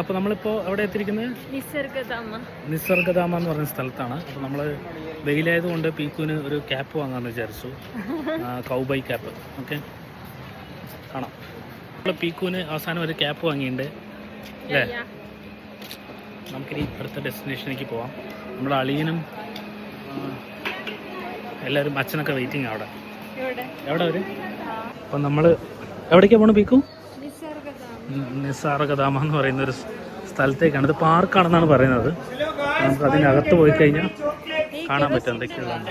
അപ്പോൾ നമ്മളിപ്പോൾ എവിടെ എത്തിയിരിക്കുന്നത്? നിസർഗധാമ എന്ന് പറയുന്ന സ്ഥലത്താണ്. അപ്പോൾ നമ്മൾ വെയിലായതുകൊണ്ട് പീക്കുവിന് ഒരു ക്യാപ്പ് വാങ്ങാമെന്ന് വിചാരിച്ചു, കൗബൈ ക്യാപ്പ്. ഓക്കെ, കാണാം. നമ്മൾ പീക്കുവിന് അവസാനം ഒരു ക്യാപ്പ് വാങ്ങിയിട്ടുണ്ട് അല്ലേ? നമുക്കിനി അടുത്ത ഡെസ്റ്റിനേഷനിലേക്ക് പോവാം. നമ്മുടെ അളിയനും എല്ലാവരും അച്ഛനൊക്കെ വെയിറ്റിംഗ് അവിടെ. എവിടെ വരും? അപ്പം നമ്മൾ എവിടേക്കാണ് പോകണം പീക്കു? നിസാർഗധാമ എന്ന് പറയുന്ന ഒരു സ്ഥലത്തേക്കാണ്. ഇത് പാർക്കാണെന്നാണ് പറയുന്നത്. നമുക്ക് അതിനകത്ത് പോയി കഴിഞ്ഞാൽ കാണാൻ പറ്റും എന്തൊക്കെയുള്ളതാണ്.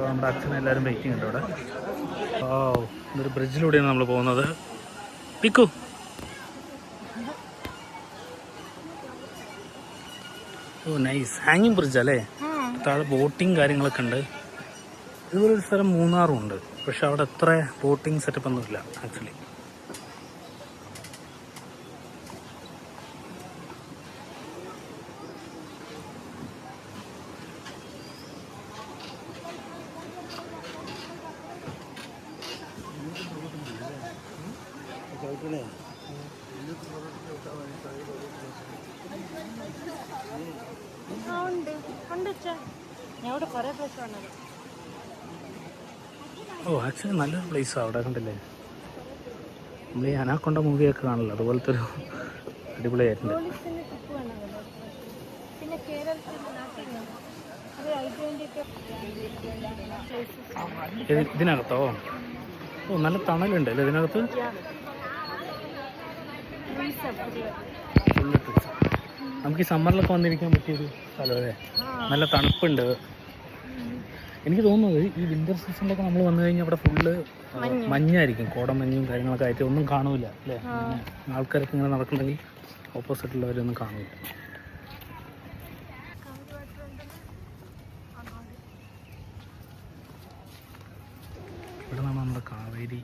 നമ്മുടെ അച്ഛനെല്ലാവരും വെയിറ്റിംഗ് ഉണ്ട് അവിടെ. ഓ, ഇതൊരു ബ്രിഡ്ജിലൂടെയാണ് നമ്മൾ പോകുന്നത്. പിക്കു, ഓ നൈസ്. ഹാങ്ങിങ് ബ്രിഡ്ജ് അല്ലേ? താഴെ ബോട്ടിങ് കാര്യങ്ങളൊക്കെ ഉണ്ട്. ഇതുപോലൊരു സ്ഥലം മൂന്നാറും ഉണ്ട്, പക്ഷെ അവിടെ അത്ര ബോട്ടിങ് സെറ്റപ്പ് ഒന്നുമില്ല ആക്ച്വലി. ഓ, ആക്ച്വലി നല്ലൊരു പ്ലേസാണ് അവിടെ. കണ്ടില്ലേ, നമ്മൾ ഈ അനാക്കൊണ്ട മൂവിയൊക്കെ കാണില്ല, അതുപോലത്തെ ഒരു അടിപൊളിയായിട്ടുണ്ട്. ഇതിനകത്തോ? ഓ, നല്ല തണലുണ്ട് അല്ലേ ഇതിനകത്ത്? നമുക്ക് ഈ സമ്മറിലൊക്കെ വന്നിരിക്കാൻ പറ്റിയൊരു സ്ഥലമല്ലേ? നല്ല തണുപ്പുണ്ട്. എനിക്ക് തോന്നുന്നത് ഈ വിൻ്റർ സീസണിലൊക്കെ നമ്മൾ വന്നു കഴിഞ്ഞാൽ അവിടെ ഫുള്ള് മഞ്ഞായിരിക്കും, കോടമഞ്ഞും കാര്യങ്ങളൊക്കെ ആയിട്ട് ഒന്നും കാണൂല അല്ലേ? ആൾക്കാരൊക്കെ ഇങ്ങനെ നടക്കുന്നുണ്ടെങ്കിൽ ഓപ്പോസിറ്റുള്ളവരൊന്നും കാണൂല. ഇവിടെ നിന്നാണ് നമ്മുടെ കാവേരി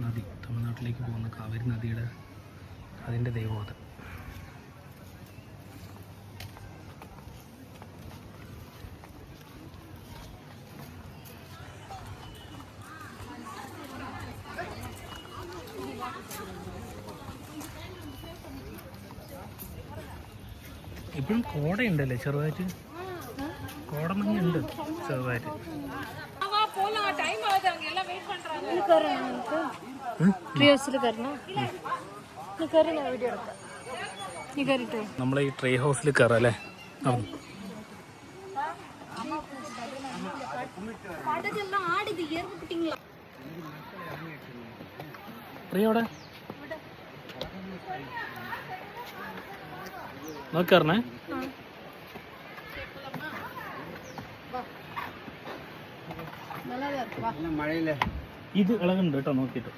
നദി, തമിഴ്നാട്ടിലേക്ക് പോകുന്ന കാവേരി നദിയുടെ അതിൻ്റെ ദൈവം. ഇപ്പോഴും കോടയുണ്ടല്ലേ ചെറുതായിട്ട്? കോടമഞ്ഞുണ്ട് ചെറുതായിട്ട്. നമ്മളെ ഈ ട്രീ ഹൗസിൽ കയറാം അല്ലേ? പ്രിയോടെ നോക്കറേ. ഇത് ഇളകുന്നുണ്ട് കേട്ടോ, നോക്കിയിട്ട്.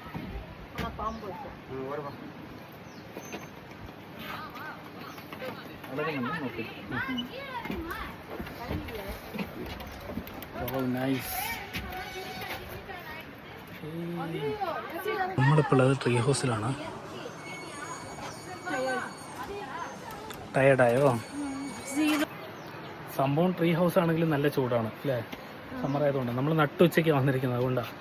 നമ്മളിപ്പോൾ ഉള്ളത് ട്രീ ഹൗസിലാണ്. ടയർഡായോ? സംഭവം ട്രീ ഹൗസ് ആണെങ്കിലും നല്ല ചൂടാണ് അല്ലേ? സമ്മർ ആയതുകൊണ്ട്. നമ്മൾ നട്ടുച്ചയ്ക്ക് വന്നിരിക്കുന്നത്, അതുകൊണ്ടാണ്.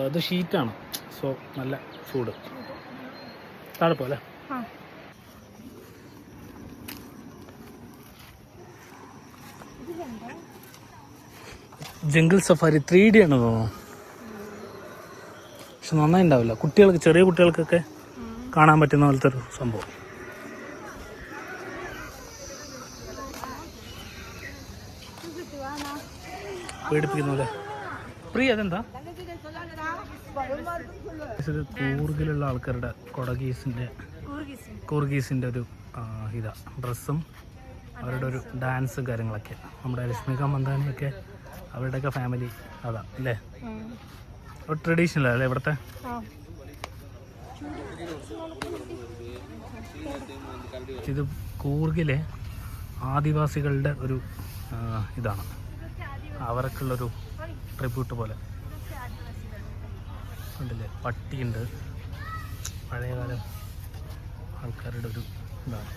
ഇത് ഷീറ്റാണ്, സോ നല്ല ചൂട്. താഴെ പോലെ ജംഗിൾ സഫാരി 3D ആണ് തോന്നുന്നു, പക്ഷെ നന്നായി ഉണ്ടാവില്ല. കുട്ടികൾക്ക്, ചെറിയ കുട്ടികൾക്കൊക്കെ കാണാൻ പറ്റുന്ന പോലത്തെ ഒരു സംഭവം. പേടിപ്പിക്കുന്ന പോലെ. പ്രിയ, അതെന്താ? കൂർഗിലുള്ള ആൾക്കാരുടെ കൂർഗീസിൻ്റെ ഒരു ഇതാ ഡ്രസ്സും അവരുടെ ഒരു ഡാൻസും കാര്യങ്ങളൊക്കെ. നമ്മുടെ രശ്മിക മന്ദാനിയൊക്കെ അവരുടെയൊക്കെ ഫാമിലി അതാ അല്ലേ? ഒരു ട്രഡീഷണൽ അല്ലേ ഇവിടുത്തെ? ഇത് കൂർഗിലെ ആദിവാസികളുടെ ഒരു ഇതാണ്, അവർക്കുള്ളൊരു ട്രിബ്യൂട്ട് പോലെ. ഉണ്ടല്ലേ, പട്ടിയുണ്ട്, പഴയകാല ആൾക്കാരുടെ ഒരു ഇതാണ്.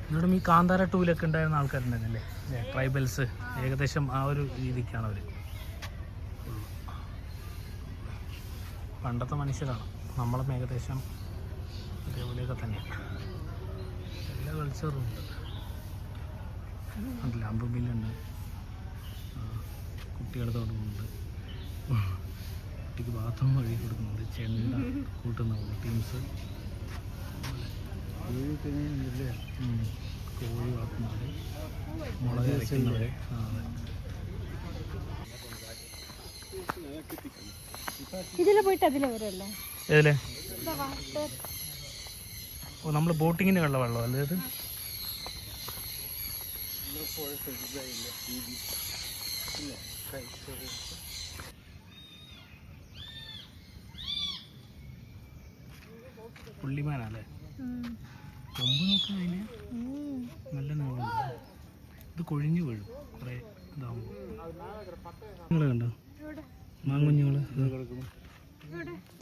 ഇവിടെ ഈ കാന്താര 2 ഉണ്ടായിരുന്ന ആൾക്കാരുണ്ടായിരുന്നല്ലേ, ട്രൈബൽസ്. ഏകദേശം ആ ഒരു രീതിക്കാണ് അവർ. പണ്ടത്തെ മനുഷ്യരാണ്. നമ്മളും ഏകദേശം അതേപോലെയൊക്കെ തന്നെയാണ്. എല്ലാ കൾച്ചറും ഉണ്ട്. അതില്ല അമ്പുമില്ലുണ്ട്, കുട്ടികളുടെ തോടുന്നുണ്ട്, കുട്ടിക്ക് ബാത്റൂം വഴി കൊടുക്കുന്നുണ്ട്, ചെണ്ട കൂട്ടുന്നുണ്ട്, ടീംസ് കോഴി വളർത്തുന്നവർ, മുളക് അരയ്ക്കുന്നവർ. ഏതിലെ ഓ നമ്മൾ ബോട്ടിങ്ങിന് വെള്ളം അല്ലേ ഇത്? പുള്ളിമാനല്ലേ? കൊമ്പ് നോക്കാൻ അതിന് നല്ല നീളമുണ്ട്. ഇത് കൊഴിഞ്ഞു വീഴും കുറേ ഇതാവുമ്പോൾ. നിങ്ങൾ കണ്ടോ മാങ്കുഞ്ഞുങ്ങൾ?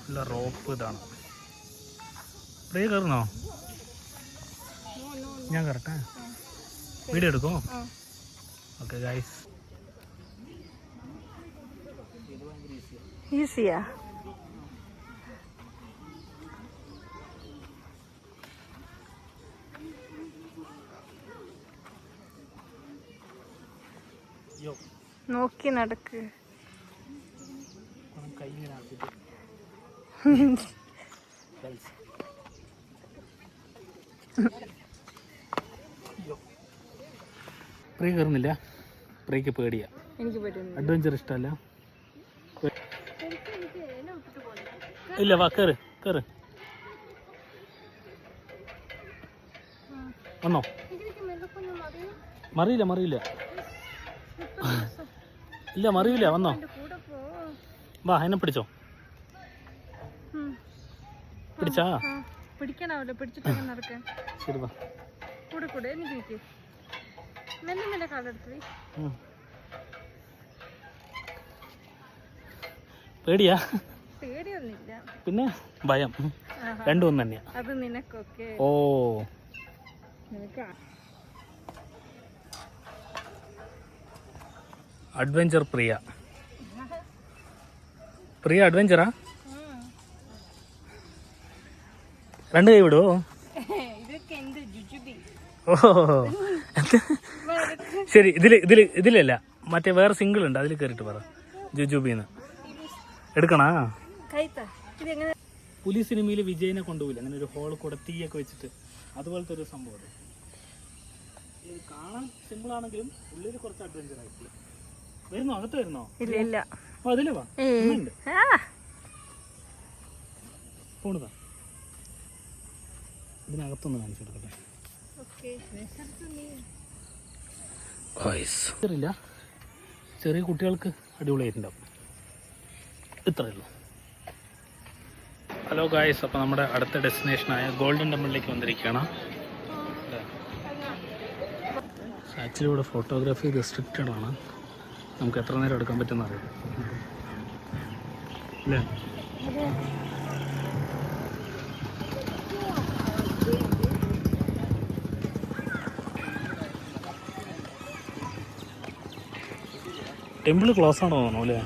ഉള്ള റോപ്പ് ഇതാണ്. പ്രിയ കയറുന്നോ? ഞാൻ കയറട്ടെ? വീഡിയോ എടുക്കോ? Okay guys. ഈസിയാ? നോക്കി നടക്ക്. പ്രിയ കയറുന്നില്ല? പ്രിയക്ക് പേടിയാ. അഡ്വഞ്ചർ ഇഷ്ടമല്ല? ഇല്ല, വാ കയറ് കയറ്. വന്നോ? മറിയില്ല ഇല്ല, മറിയില്ല. വന്നോ? വാ, എന്നെ പിടിച്ചോ. പിടിച്ചാ? പിടിക്കാനാവില്ല, പിടിച്ചിട്ട് നടക്കാൻ. ശരി, വാ. കൂടെ എനിക്ക് മെല്ലെ കാലെടുത്ത്. പേടിയാ? പേടിയൊന്നുമില്ല, പിന്നെ ഭയം. രണ്ടും ഒന്ന് തന്നെയാ. അത് നിനക്കൊക്കെ. ഓ, അഡ്വഞ്ചർ പ്രിയ അഡ്വഞ്ചറാ? രണ്ട് കൈ വിടുവോ? ഓ ശരി. ഇതിലല്ല, മറ്റേ വേറെ സിംഗിൾ ഉണ്ട്, അതിൽ കയറിയിട്ട് പറ. ജുജുബിന്ന് എടുക്കണാ? പുലി സിനിമയിൽ വിജയനെ കൊണ്ടുപോയില്ല, അങ്ങനെ ഒരു ഹോൾ കൂടെ തീയൊക്കെ വെച്ചിട്ട്, അതുപോലത്തെ ഒരു സംഭവം. കാണാൻ സിമ്പിൾ ആണെങ്കിലും ഉള്ളിൽ കുറച്ച് അഡ്വഞ്ചർ ആയിട്ടില്ല. വരുന്നോ? അകത്ത് വരുന്നോ? ഇല്ല. ഓ, അതിലേ വാ. പോണതാ. ഇതിനകത്തൊന്ന് കാണിച്ചു കൊടുക്കട്ടെ. ചെറിയ കുട്ടികൾക്ക് അടിപൊളിയായിട്ടുണ്ടാവും. ഇത്രയേ ഉള്ളൂ. ഹലോ ഗായ്സ്, അപ്പോൾ നമ്മുടെ അടുത്ത ഡെസ്റ്റിനേഷനായ ഗോൾഡൻ ടെമ്പിളിലേക്ക് വന്നിരിക്കുകയാണ്. ആക്ച്വലി ഇവിടെ ഫോട്ടോഗ്രാഫി റെസ്ട്രിക്റ്റഡ് ആണ്. നമുക്ക് എത്ര നേരം എടുക്കാൻ പറ്റുമെന്ന് അറിയാം അല്ലേ? ടെമ്പിൾ ക്ലോസ് ആണോ തോന്നുന്നു അല്ലേ?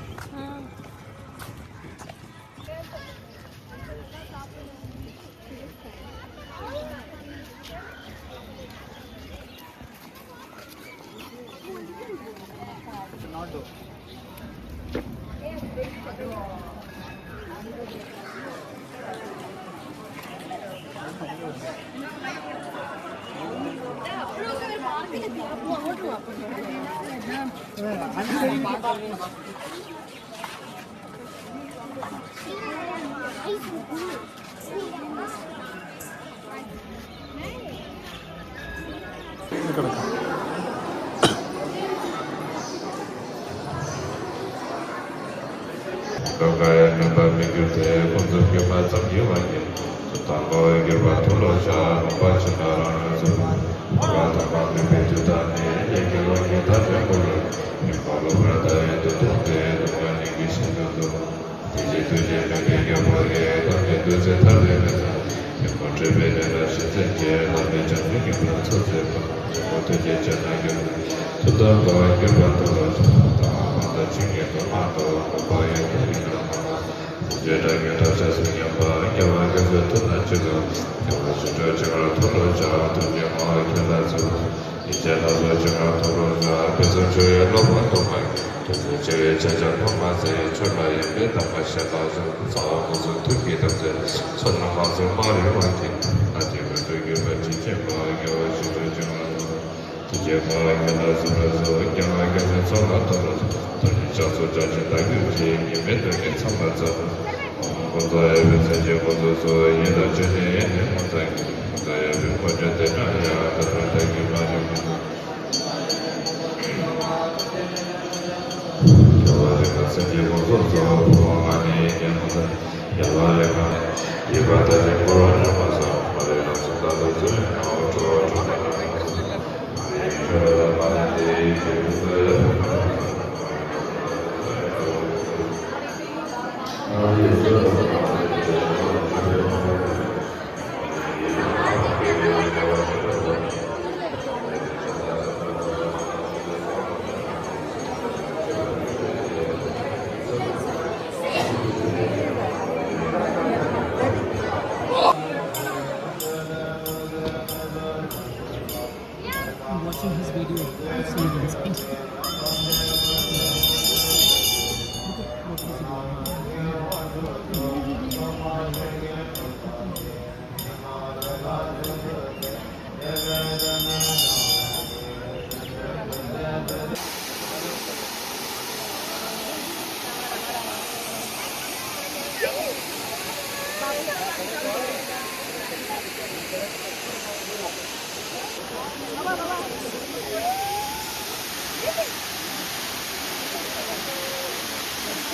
watching his video. Serious.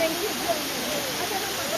Thank you.